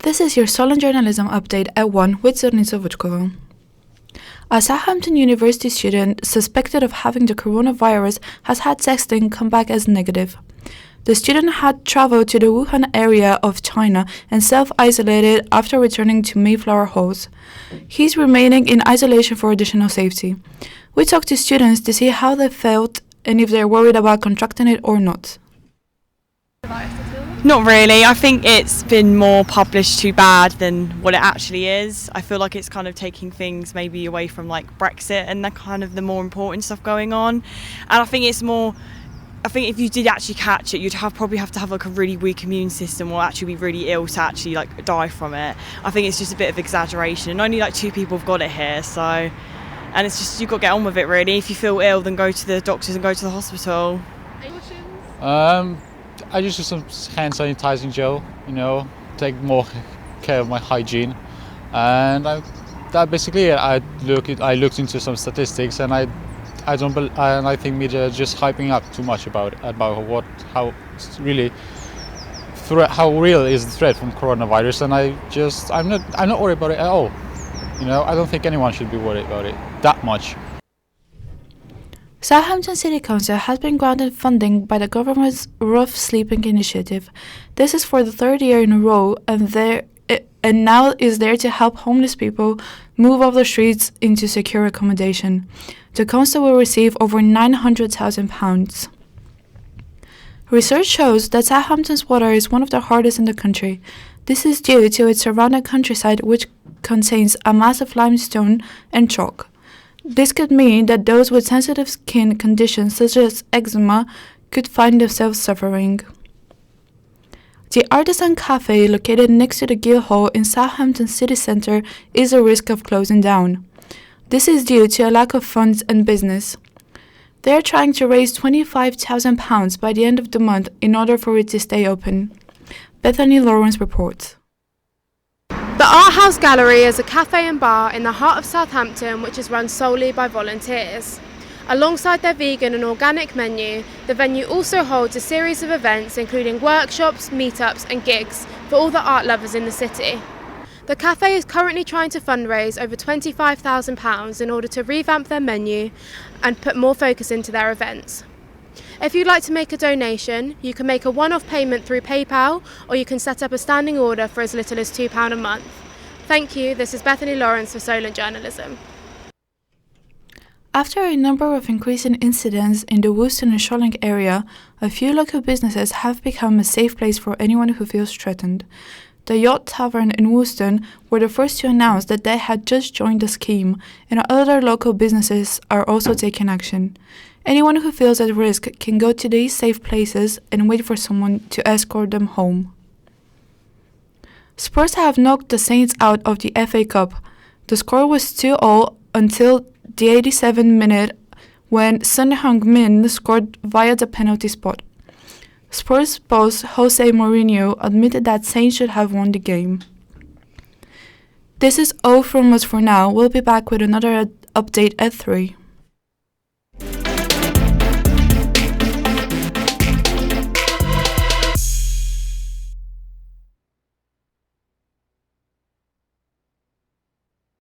This is your Solent journalism update at 1 with Zornica Vučková. A Southampton University student suspected of having the coronavirus has had testing come back as negative. The student had traveled to the Wuhan area of China and self-isolated after returning to Mayflower Halls. He's remaining in isolation for additional safety. We talked to students to see how they felt and if they're worried about contracting it or not. Not really. I think it's been more published too bad than what it actually is. I feel like it's kind of taking things maybe away from like Brexit and the kind of the more important stuff going on. And I think it's more, I think if you did actually catch it, you'd probably have to have like a really weak immune system or actually be really ill to actually like die from it. I think it's just a bit of exaggeration, and only like 2 people have got it here, so, and it's just, you've got to get on with it really. If you feel ill, then go to the doctors and go to the hospital. I just use some hand sanitizing gel, take more care of my hygiene, and that basically it. I looked into some statistics, and I think media are just hyping up too much about how real is the threat from coronavirus, and I'm not worried about it at all. I don't think anyone should be worried about it that much. Southampton City Council has been granted funding by the government's Rough Sleeping Initiative. This is for the 3rd year in a row, and now is there to help homeless people move off the streets into secure accommodation. The council will receive over £900,000. Research shows that Southampton's water is one of the hardest in the country. This is due to its surrounding countryside, which contains a mass of limestone and chalk. This could mean that those with sensitive skin conditions such as eczema could find themselves suffering. The Artisan Cafe, located next to the Guildhall in Southampton city centre, is at risk of closing down. This is due to a lack of funds and business. They are trying to raise £25,000 by the end of the month in order for it to stay open. Bethany Lawrence reports. The Art House Gallery is a cafe and bar in the heart of Southampton which is run solely by volunteers. Alongside their vegan and organic menu, the venue also holds a series of events including workshops, meetups and gigs for all the art lovers in the city. The cafe is currently trying to fundraise over £25,000 in order to revamp their menu and put more focus into their events. If you'd like to make a donation, you can make a one-off payment through PayPal, or you can set up a standing order for as little as £2 a month. Thank you. This is Bethany Lawrence for Solent Journalism. After a number of increasing incidents in the Wooston and Solent area, a few local businesses have become a safe place for anyone who feels threatened. The Yacht Tavern in Wooston were the first to announce that they had just joined the scheme, and other local businesses are also taking action. Anyone who feels at risk can go to these safe places and wait for someone to escort them home. Spurs have knocked the Saints out of the FA Cup. The score was 2-2 until the 87th minute when Son Heung-min scored via the penalty spot. Spurs boss Jose Mourinho admitted that Saints should have won the game. This is all from us for now. We'll be back with another update at 3.